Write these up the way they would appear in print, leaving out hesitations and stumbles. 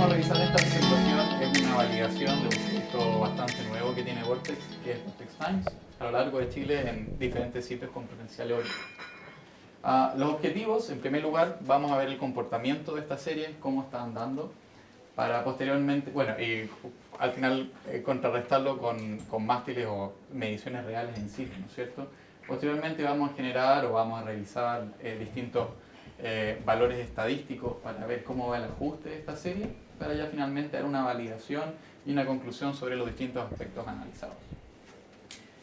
vamos a revisar en esta presentación es una validación de un proyecto bastante nuevo que tiene Vortex, que es Vortex Times, a lo largo de Chile en diferentes sitios con potencial eólico. Los objetivos, en primer lugar, vamos a ver el comportamiento de esta serie, cómo está andando, para posteriormente, bueno, y al final contrarrestarlo con mástiles o mediciones reales en situ, ¿no es cierto? Posteriormente vamos a generar o vamos a revisar distintos valores estadísticos para ver cómo va el ajuste de esta serie, para ya finalmente dar una validación y una conclusión sobre los distintos aspectos analizados.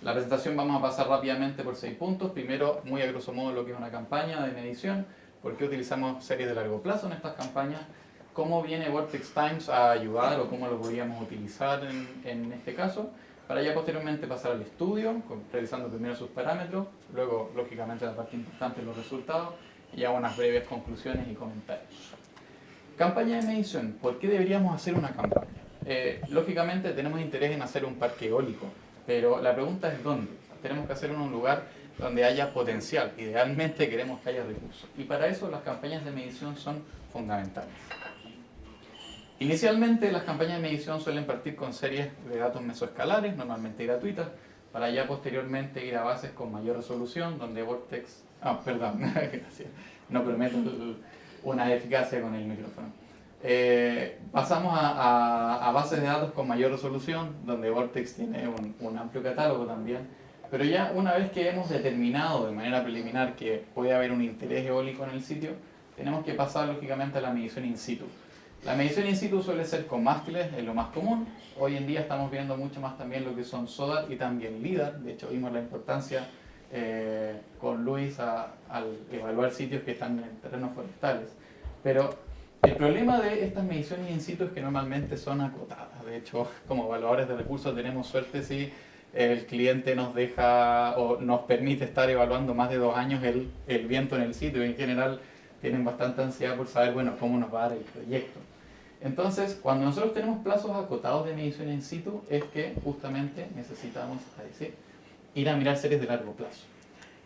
La presentación vamos a pasar rápidamente por 6 puntos. Primero, muy a grosso modo, lo que es una campaña de medición, por qué utilizamos series de largo plazo en estas campañas, cómo viene Vortex Times a ayudar o cómo lo podríamos utilizar en este caso, para ya posteriormente pasar al estudio, revisando primero sus parámetros, luego, lógicamente, la parte importante, los resultados, y ya unas breves conclusiones y comentarios. Campaña de medición. ¿Por qué deberíamos hacer una campaña? Lógicamente tenemos interés en hacer un parque eólico, pero la pregunta es ¿dónde? Tenemos que hacerlo en un lugar donde haya potencial. Idealmente queremos que haya recursos. Y para eso las campañas de medición son fundamentales. Inicialmente las campañas de medición suelen partir con series de datos mesoescalares, normalmente gratuitas, para ya posteriormente ir a bases con mayor resolución, donde Vortex... perdón, gracias, no prometo una eficacia con el micrófono. Pasamos a bases de datos con mayor resolución, donde Vortex tiene un amplio catálogo también, pero ya una vez que hemos determinado de manera preliminar que puede haber un interés eólico en el sitio, tenemos que pasar lógicamente a la medición in situ. La medición in situ suele ser con mástiles, es lo más común. Hoy en día estamos viendo mucho más también lo que son SODAR y también LIDAR. De hecho, vimos la importancia con Luis al evaluar sitios que están en terrenos forestales. Pero el problema de estas mediciones in situ es que normalmente son acotadas. De hecho, como evaluadores de recursos tenemos suerte si el cliente nos deja o nos permite estar evaluando más de 2 años el viento en el sitio. En general tienen bastante ansiedad por saber, bueno, cómo nos va a dar el proyecto. Entonces, cuando nosotros tenemos plazos acotados de medición in situ, es que justamente necesitamos ir a mirar series de largo plazo.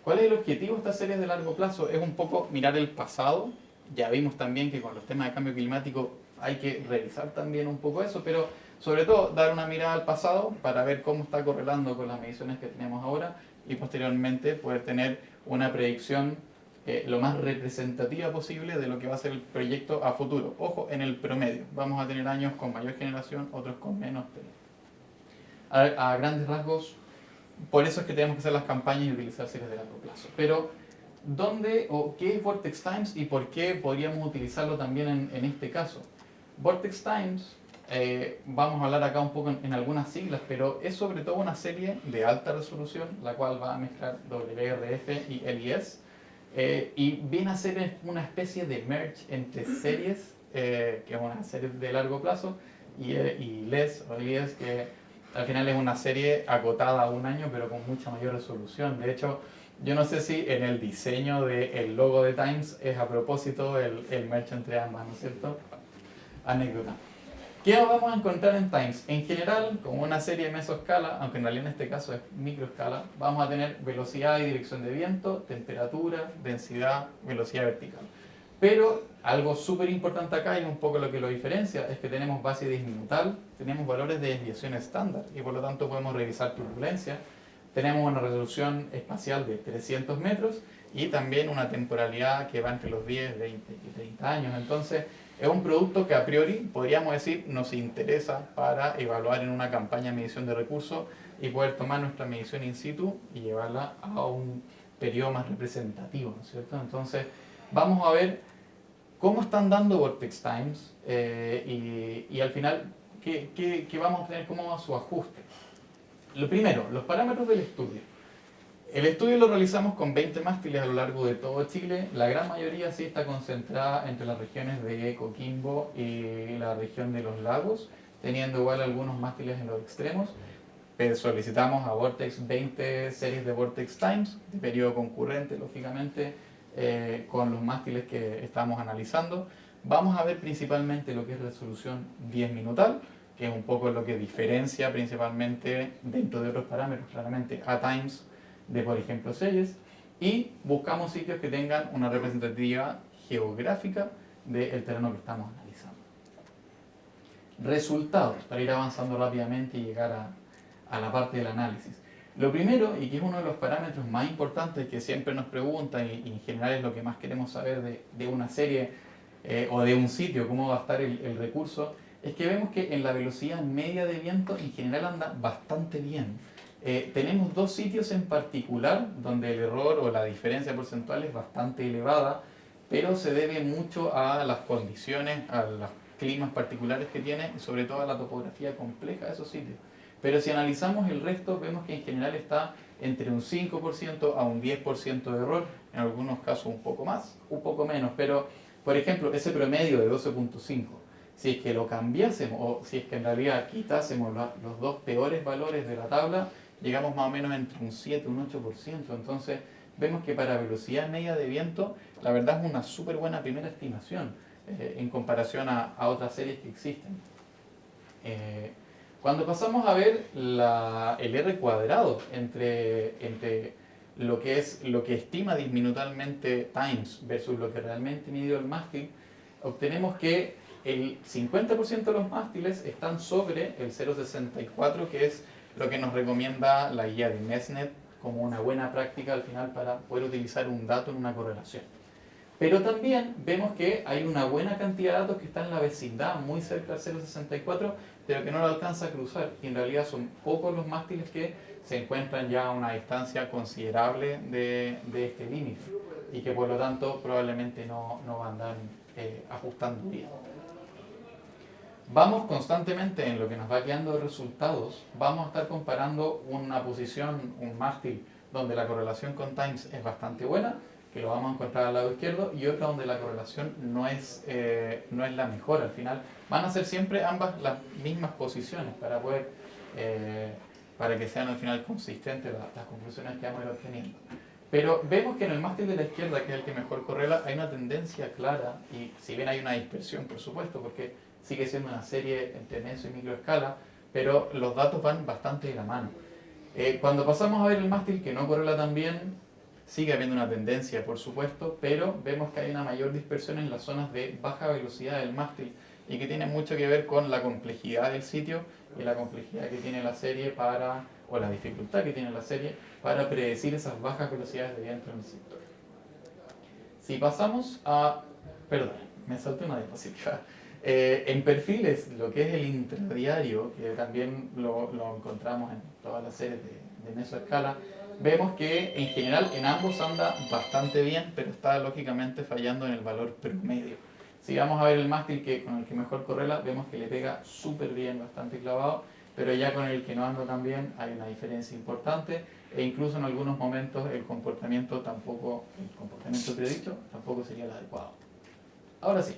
¿Cuál es el objetivo de estas series de largo plazo? Es un poco mirar el pasado. Ya vimos también que con los temas de cambio climático hay que revisar también un poco eso, pero sobre todo dar una mirada al pasado para ver cómo está correlando con las mediciones que tenemos ahora y posteriormente poder tener una predicción lo más representativa posible de lo que va a ser el proyecto a futuro. Ojo, en el promedio. Vamos a tener años con mayor generación, otros con menos. A grandes rasgos, por eso es que tenemos que hacer las campañas y utilizar series de largo plazo. Pero, ¿dónde o qué es Vortex Times y por qué podríamos utilizarlo también en este caso? Vortex Times, vamos a hablar acá un poco en algunas siglas, pero es sobre todo una serie de alta resolución, la cual va a mezclar WRF y LIS. Y viene a ser una especie de merge entre series, que es una serie de largo plazo, y LES, o LES, que al final es una serie acotada a 1 año, pero con mucha mayor resolución. De hecho, yo no sé si en el diseño del logo de Times es a propósito el merge entre ambas, ¿no es cierto? Anécdota. ¿Qué vamos a encontrar en Times? En general, como una serie de mesoescala, aunque en realidad en este caso es microescala, vamos a tener velocidad y dirección de viento, temperatura, densidad, velocidad vertical. Pero algo súper importante acá y un poco lo que lo diferencia es que tenemos base disminutal, tenemos valores de desviación estándar y por lo tanto podemos revisar turbulencia, tenemos una resolución espacial de 300 metros y también una temporalidad que va entre los 10, 20 y 30 años. Entonces, es un producto que a priori, podríamos decir, nos interesa para evaluar en una campaña de medición de recursos y poder tomar nuestra medición in situ y llevarla a un periodo más representativo, ¿no es cierto? Entonces, vamos a ver cómo están dando Vortex Times y al final, ¿qué vamos a obtener como su ajuste? Lo primero, los parámetros del estudio. El estudio lo realizamos con 20 mástiles a lo largo de todo Chile. La gran mayoría sí está concentrada entre las regiones de Coquimbo y la región de los lagos, teniendo igual algunos mástiles en los extremos. Solicitamos a Vortex 20 series de Vortex Times, de periodo concurrente, lógicamente, con los mástiles que estamos analizando. Vamos a ver principalmente lo que es resolución 10 minutal, que es un poco lo que diferencia principalmente dentro de otros parámetros, claramente, a Times de, por ejemplo, series, y buscamos sitios que tengan una representativa geográfica del terreno que estamos analizando. Resultados, para ir avanzando rápidamente y llegar a la parte del análisis. Lo primero, y que es uno de los parámetros más importantes que siempre nos preguntan, y en general es lo que más queremos saber de una serie o de un sitio, cómo va a estar el recurso, es que vemos que en la velocidad media de viento en general anda bastante bien. Tenemos dos sitios en particular donde el error o la diferencia porcentual es bastante elevada, pero se debe mucho a las condiciones, a los climas particulares que tiene y sobre todo a la topografía compleja de esos sitios. Pero si analizamos el resto, vemos que en general está entre un 5% a un 10% de error, en algunos casos un poco más, un poco menos, pero por ejemplo ese promedio de 12.5, si es que lo cambiásemos o si es que en realidad quitásemos los dos peores valores de la tabla, llegamos más o menos entre un 7 y un 8%, entonces vemos que para velocidad media de viento la verdad es una súper buena primera estimación en comparación a otras series que existen. Cuando pasamos a ver el R cuadrado entre lo que estima diminutalmente Times versus lo que realmente midió el mástil, obtenemos que el 50% de los mástiles están sobre el 0.64, que es lo que nos recomienda la guía de Mesnet como una buena práctica al final para poder utilizar un dato en una correlación. Pero también vemos que hay una buena cantidad de datos que están en la vecindad, muy cerca del 0.64, pero que no lo alcanza a cruzar. Y en realidad son pocos los mástiles que se encuentran ya a una distancia considerable de este límite y que por lo tanto probablemente no van a andar ajustando bien. Vamos constantemente en lo que nos va quedando de resultados, vamos a estar comparando una posición, un mástil, donde la correlación con Times es bastante buena, que lo vamos a encontrar al lado izquierdo, y otra donde la correlación no es la mejor. Al final van a ser siempre ambas las mismas posiciones para que sean al final consistentes las conclusiones que vamos a ir obteniendo. Pero vemos que en el mástil de la izquierda, que es el que mejor correla, hay una tendencia clara, y si bien hay una dispersión, por supuesto, porque sigue siendo una serie entre meso y microescala, pero los datos van bastante de la mano. Cuando pasamos a ver el mástil que no correla tan bien, sigue habiendo una tendencia, por supuesto, pero vemos que hay una mayor dispersión en las zonas de baja velocidad del mástil y que tiene mucho que ver con la complejidad del sitio y la complejidad que tiene la serie o la dificultad que tiene la serie para predecir esas bajas velocidades de viento en el sector. Si pasamos a... Perdón, me salté una diapositiva. En perfiles, lo que es el intradiario, que también lo encontramos en todas las series de mesoescala, vemos que en general en ambos anda bastante bien, pero está lógicamente fallando en el valor promedio. Si vamos a ver el mástil con el que mejor correla, vemos que le pega súper bien, bastante clavado, pero ya con el que no anda tan bien hay una diferencia importante, e incluso en algunos momentos el comportamiento predicho tampoco sería el adecuado. Ahora sí,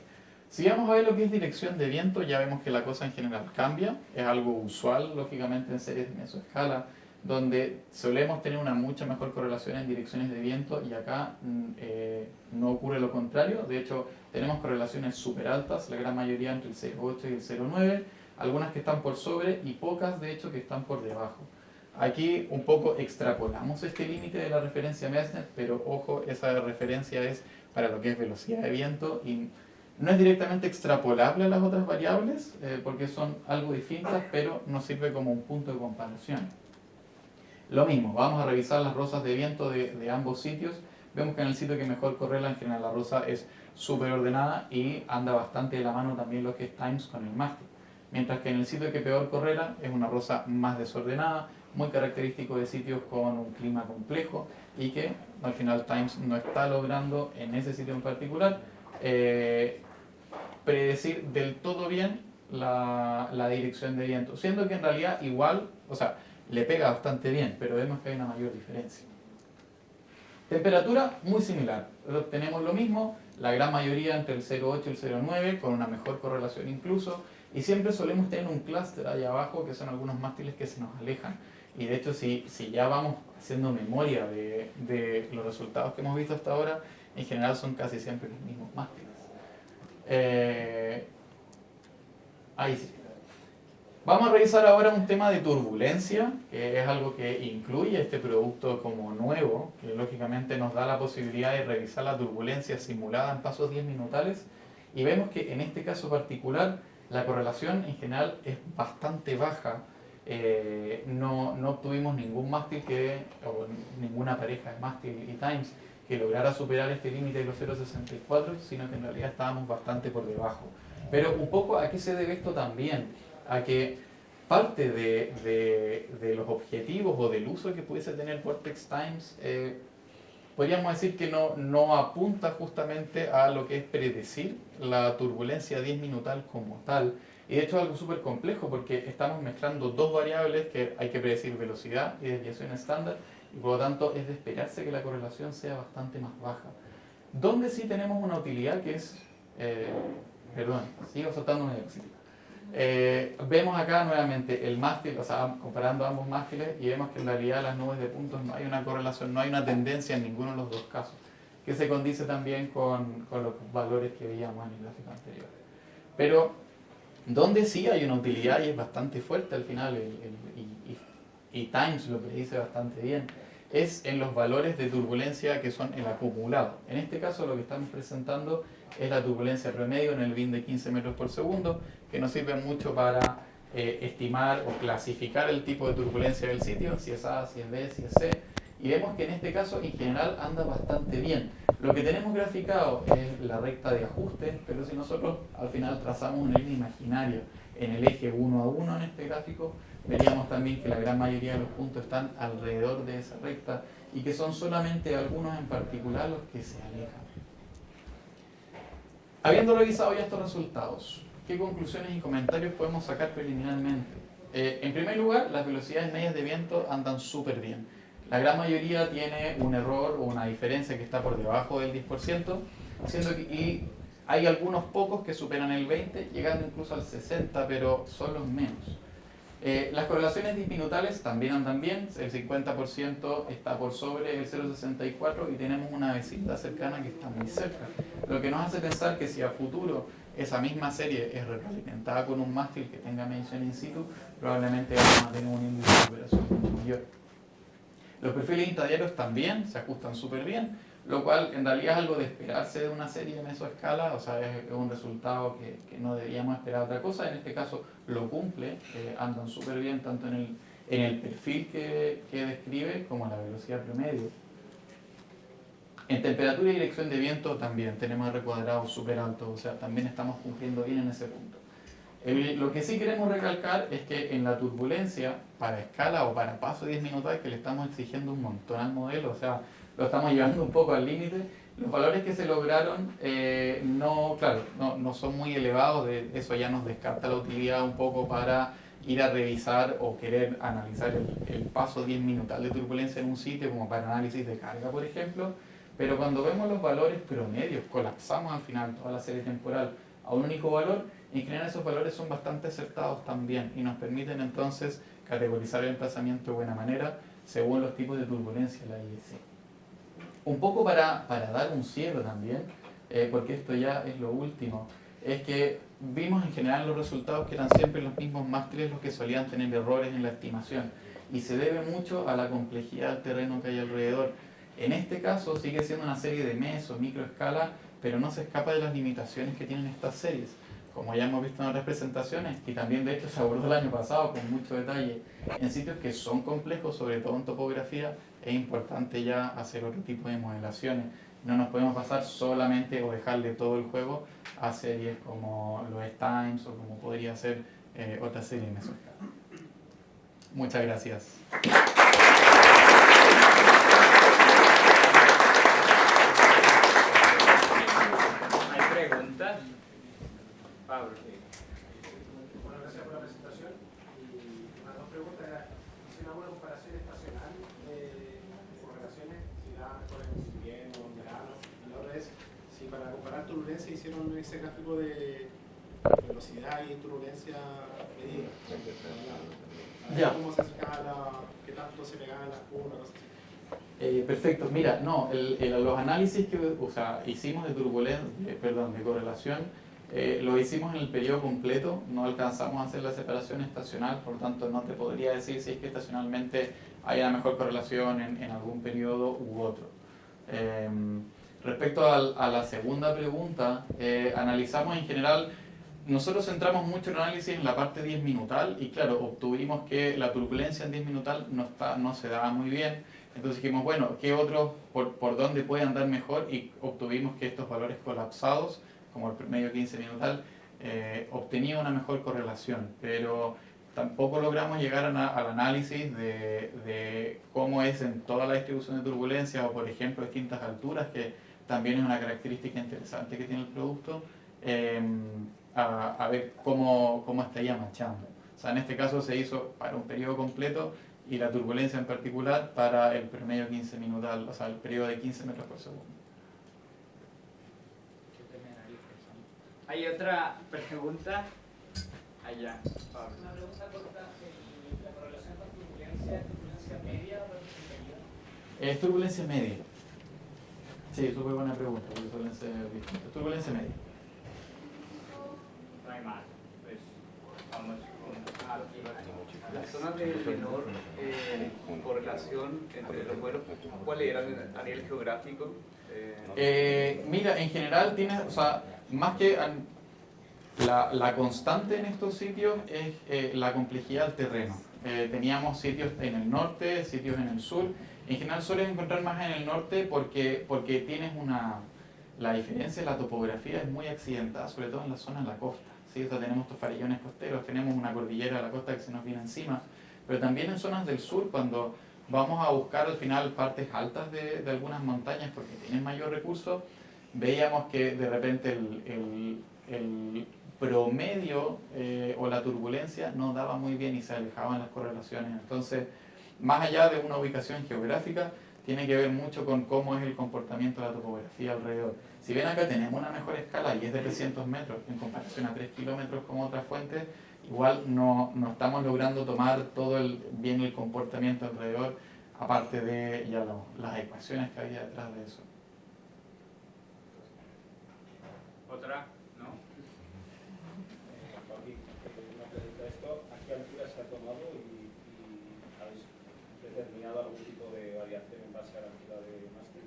si vamos a ver lo que es dirección de viento, ya vemos que la cosa en general cambia, es algo usual lógicamente en series de mesoescala, donde solemos tener una mucha mejor correlación en direcciones de viento, y acá no ocurre lo contrario. De hecho, tenemos correlaciones súper altas, la gran mayoría entre el 0.8 y el 0.9, algunas que están por sobre y pocas de hecho que están por debajo. Aquí un poco extrapolamos este límite de la referencia Mesnet, pero ojo, esa referencia es para lo que es velocidad de viento y no es directamente extrapolable a las otras variables porque son algo distintas, pero nos sirve como un punto de comparación. Lo mismo, vamos a revisar las rosas de viento de ambos sitios. Vemos que en el sitio que mejor correla, en general la rosa es súper ordenada y anda bastante de la mano también lo que es Times con el mástil. Mientras que en el sitio que peor correla es una rosa más desordenada, muy característico de sitios con un clima complejo y que al final Times no está logrando en ese sitio en particular predecir del todo bien la dirección de viento, siendo que en realidad igual, o sea, le pega bastante bien, pero vemos que hay una mayor diferencia. Temperatura muy similar, tenemos lo mismo, la gran mayoría entre el 0.8 y el 0.9, con una mejor correlación incluso, y siempre solemos tener un clúster ahí abajo que son algunos mástiles que se nos alejan. Y de hecho si ya vamos haciendo memoria de los resultados que hemos visto hasta ahora, en general son casi siempre los mismos mástiles. Ahí sí. Vamos a revisar ahora un tema de turbulencia, que es algo que incluye este producto como nuevo, que lógicamente nos da la posibilidad de revisar la turbulencia simulada en pasos 10 minutales, y vemos que en este caso particular La correlación en general es bastante baja. No obtuvimos ningún mástil o ninguna pareja de mástil y times que lograra superar este límite de los 0,64, sino que en realidad estábamos bastante por debajo. Pero un poco, ¿a qué se debe esto también? A que parte de los objetivos o del uso que pudiese tener Vortex Times, podríamos decir que no apunta justamente a lo que es predecir la turbulencia 10 minutal como tal. Y de hecho es algo súper complejo porque estamos mezclando dos variables que hay que predecir: velocidad y desviación estándar, y por lo tanto es de esperarse que la correlación sea bastante más baja. Donde sí tenemos una utilidad que es, perdón, sigo soltando una diapositiva. Vemos acá nuevamente el mástil, o sea, comparando ambos mástiles, y vemos que en realidad las nubes de puntos no hay una correlación, no hay una tendencia en ninguno de los dos casos, que se condice también con los valores que veíamos en el gráfico anterior. Pero donde sí hay una utilidad, y es bastante fuerte al final, y Times lo predice bastante bien, es en los valores de turbulencia que son el acumulado. En este caso lo que estamos presentando es la turbulencia promedio en el bin de 15 metros por segundo, que nos sirve mucho para estimar o clasificar el tipo de turbulencia del sitio, si es A, si es B, si es C, y vemos que en este caso en general anda bastante bien. Lo que tenemos graficado es la recta de ajuste, pero si nosotros al final trazamos una línea imaginaria en el eje 1 a 1 en este gráfico, veríamos también que la gran mayoría de los puntos están alrededor de esa recta y que son solamente algunos en particular los que se alejan. Habiendo revisado ya estos resultados, ¿qué conclusiones y comentarios podemos sacar preliminarmente? En primer lugar, las velocidades medias de viento andan súper bien. La gran mayoría tiene un error o una diferencia que está por debajo del 10%, y hay algunos pocos que superan el 20%, llegando incluso al 60%, pero son los menos. Las correlaciones diminutales también andan bien, el 50% está por sobre el 0,64 y tenemos una vecindad cercana que está muy cerca. Lo que nos hace pensar que si a futuro esa misma serie es retroalimentada con un mástil que tenga medición in situ, probablemente vamos a tener un índice de superación mucho mayor. Los perfiles intradiarios también se ajustan súper bien, lo cual en realidad es algo de esperarse de una serie de mesoescala, o sea, es un resultado que no deberíamos esperar otra cosa. En este caso lo cumple, andan súper bien tanto en el perfil que describe como en la velocidad promedio. En temperatura y dirección de viento también tenemos R cuadrado súper alto, o sea, también estamos cumpliendo bien en ese punto. Lo que sí queremos recalcar es que en la turbulencia, para escala o para paso 10 minutos, que le estamos exigiendo un montón al modelo, o sea, lo estamos llevando un poco al límite. Los valores que se lograron no son muy elevados, eso ya nos descarta la utilidad un poco para ir a revisar o querer analizar el paso 10 minutos de turbulencia en un sitio, como para análisis de carga, por ejemplo. Pero cuando vemos los valores promedios, colapsamos al final toda la serie temporal a un único valor, en general esos valores son bastante acertados también y nos permiten entonces categorizar el emplazamiento de buena manera según los tipos de turbulencia de la IEC. Un poco para dar un cierre también, porque esto ya es lo último, es que vimos en general los resultados que eran siempre los mismos mástiles los que solían tener errores en la estimación, y se debe mucho a la complejidad del terreno que hay alrededor. En este caso sigue siendo una serie de meso, microescala, pero no se escapa de las limitaciones que tienen estas series. Como ya hemos visto en otras presentaciones, y también de hecho se abordó el año pasado con mucho detalle, en sitios que son complejos, sobre todo en topografía, es importante ya hacer otro tipo de modelaciones. No nos podemos basar solamente o dejarle todo el juego a series como los Times o como podría ser otra serie en mesoescala. Muchas gracias. ¿Hay preguntas? Pablo. Bueno, gracias por la presentación. Y unas dos preguntas. Hicimos una comparación estacional de correlaciones, si daba mejor en invierno o en verano. Y la otra es, si para comparar turbulencia hicieron ese gráfico de velocidad y turbulencia medida. Ya. ¿Cómo se escala? ¿Qué tanto se pegaban las curvas? Cosas así. Perfecto. Mira, no, los análisis que hicimos de de correlación, lo hicimos en el periodo completo, no alcanzamos a hacer la separación estacional, por lo tanto no te podría decir si es que estacionalmente hay una mejor correlación en algún periodo u otro. Respecto a la segunda pregunta, analizamos en general nosotros centramos mucho el análisis en la parte 10 minutal y claro, obtuvimos que la turbulencia en 10 minutal no se daba muy bien. Entonces dijimos, bueno, ¿qué otros, por dónde puede andar mejor? Y obtuvimos que estos valores colapsados, como el medio 15 minutal, obtenían una mejor correlación. Pero tampoco logramos llegar al análisis de cómo es en toda la distribución de turbulencia o, por ejemplo, distintas alturas, que también es una característica interesante que tiene el producto. A ver cómo estaría marchando. O sea, en este caso se hizo para un periodo completo y la turbulencia en particular para el promedio 15 minutal, o sea, el periodo de 15 metros por segundo. ¿Hay otra pregunta? Allá, Pablo. Una pregunta corta. ¿La correlación con turbulencia es turbulencia media o turbulencia? Es turbulencia media. Sí, súper buena pregunta, porque suelen ser distintas. Turbulencia media. No hay más. Pues vamos con Las zonas de menor correlación entre los vuelos, ¿cuáles eran a nivel geográfico? Mira, en general tienes, o sea, más que la constante en estos sitios es la complejidad del terreno. Teníamos sitios en el norte, sitios en el sur. En general sueles encontrar más en el norte porque tienes la diferencia de la topografía es muy accidentada, sobre todo en la zona de la costa. ¿Sí? O sea, tenemos estos farellones costeros, tenemos una cordillera de la costa que se nos viene encima, pero también en zonas del sur, cuando vamos a buscar al final partes altas de algunas montañas porque tienen mayor recurso, veíamos que de repente el promedio o la turbulencia no daba muy bien y se alejaban las correlaciones. Entonces, más allá de una ubicación geográfica, tiene que ver mucho con cómo es el comportamiento de la topografía alrededor. Si ven acá tenemos una mejor escala y es de 300 metros en comparación a 3 kilómetros como otras fuentes, igual no estamos logrando tomar bien el comportamiento alrededor, aparte de ya las ecuaciones que había detrás de eso. ¿Otra? ¿No? Joaquín, una pregunta. ¿Esto a qué altura se ha tomado y habéis determinado algún tipo de variación en base a la altura de mástil?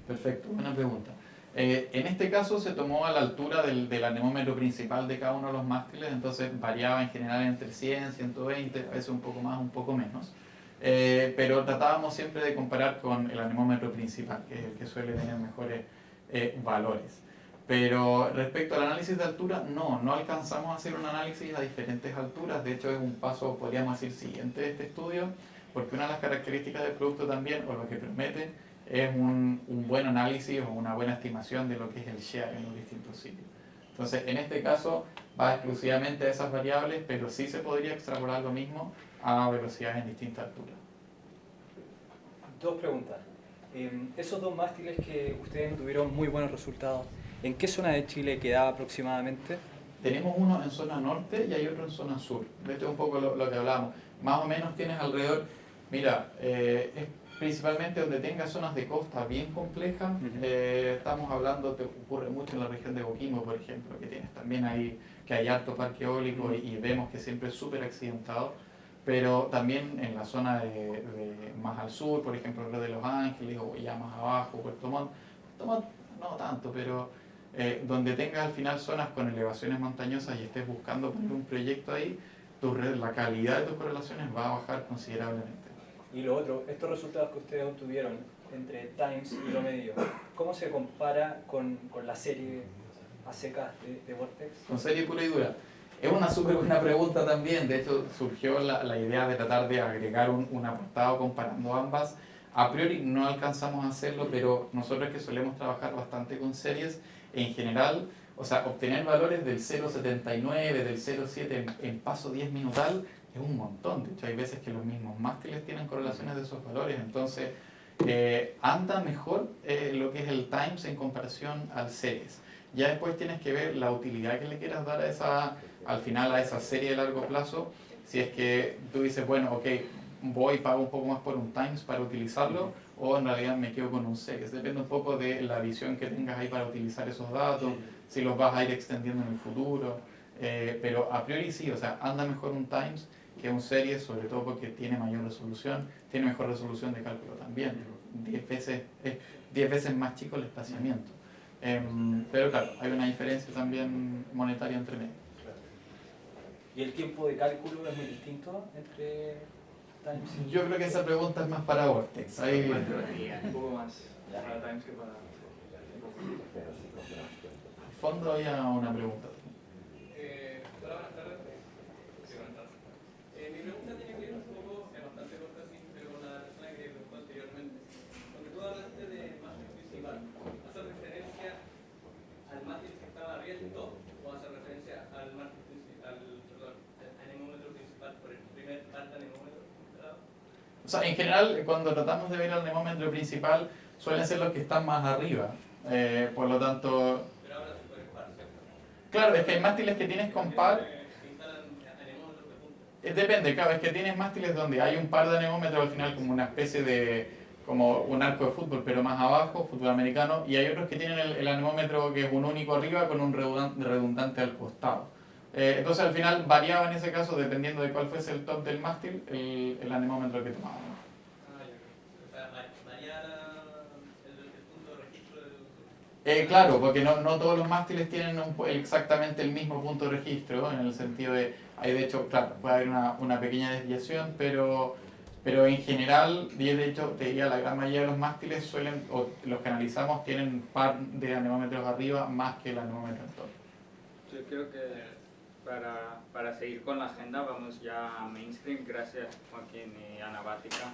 Perfecto, buena pregunta. En este caso se tomó a la altura del anemómetro principal de cada uno de los mástiles, entonces variaba en general entre 100, 120, a veces un poco más, un poco menos. Pero tratábamos siempre de comparar con el anemómetro principal, que es el que suele tener mejores valores. Pero respecto al análisis de altura, no alcanzamos a hacer un análisis a diferentes alturas. De hecho, es un paso, podríamos decir, siguiente de este estudio, porque una de las características del producto también, o lo que promete, es un buen análisis o una buena estimación de lo que es el share en los distintos sitios. Entonces, en este caso, va exclusivamente a esas variables, pero sí se podría extrapolar lo mismo a velocidades en distintas alturas. Dos preguntas. Esos dos mástiles que ustedes tuvieron muy buenos resultados, ¿en qué zona de Chile quedaba aproximadamente? Tenemos uno en zona norte y hay otro en zona sur. Esto es un poco lo que hablábamos. Más o menos tienes alrededor, mira, es principalmente donde tengas zonas de costa bien complejas. Estamos hablando, te ocurre mucho en la región de Coquimbo, por ejemplo, que tienes también ahí, que hay harto parque eólico y vemos que siempre es súper accidentado. Pero también en la zona de más al sur, por ejemplo, Río de Los Ángeles o ya más abajo, Puerto Montt. Puerto Montt no tanto, pero donde tengas al final zonas con elevaciones montañosas y estés buscando poner un proyecto ahí, la calidad de tus correlaciones va a bajar considerablemente. Y lo otro, estos resultados que ustedes obtuvieron entre Times y promedio, ¿cómo se compara con la serie a secas de Vortex? Con serie pura y dura. Es una súper buena pregunta también. De hecho, surgió la idea de tratar de agregar un apartado comparando ambas. A priori no alcanzamos a hacerlo, pero nosotros que solemos trabajar bastante con series, en general, o sea, obtener valores del 0,79, del 0,7 en paso 10 minutal es un montón. De hecho, hay veces que los mismos mástiles tienen correlaciones de esos valores. Entonces, anda mejor lo que es el Times en comparación al series. Ya después tienes que ver la utilidad que le quieras dar al final a esa serie de largo plazo. Si es que tú dices, bueno, ok, pago un poco más por un Times para utilizarlo, o en realidad me quedo con un series. Depende un poco de la visión que tengas ahí para utilizar esos datos, si los vas a ir extendiendo en el futuro. Pero a priori sí, o sea, anda mejor un Times que un series, sobre todo porque tiene mayor resolución, tiene mejor resolución de cálculo también. 10 veces más chico el espaciamiento. Pero claro, hay una diferencia también monetaria entre medio. ¿Y el tiempo de cálculo es muy distinto entre Times y...? Yo creo que esa pregunta es más para Vortex. Ahí, Un poco más para Times que para... al fondo había una pregunta. Hola, buenas tardes. Sí, buenas tardes. Mi pregunta tiene que ver un poco, es bastante corta, sí, pero con la persona que preguntó anteriormente. Cuando tú hablaste de mástil principal, ¿hace referencia al mástil que estaba arriba del top o hace referencia al mástil principal, perdón, al anemómetro principal por el primer alta anemómetro? O sea, en general, cuando tratamos de ver el anemómetro principal, suelen ser los que están más arriba. Por lo tanto, Pero ahora se puede par, ¿cierto? claro, es que hay mástiles que tienes con par. Se instalan anemómetros de punta. Depende, claro, es que tienes mástiles donde hay un par de anemómetros al final como una especie de, como un arco de fútbol, pero más abajo, fútbol americano, y hay otros que tienen el anemómetro que es un único arriba con un redundante al costado. Entonces al final variaba en ese caso, dependiendo de cuál fuese el top del mástil, el anemómetro que tomábamos. O sea, variar el punto de registro Claro, porque no todos los mástiles tienen exactamente el mismo punto de registro, en el sentido de, hay de hecho, claro, puede haber una pequeña desviación, pero en general, y de hecho, te diría, la gran mayoría de los mástiles suelen, o los que analizamos, tienen par de anemómetros arriba más que el anemómetro en top. Yo creo que para seguir con la agenda vamos ya a mainstream. Gracias Joaquín y Ana Bática.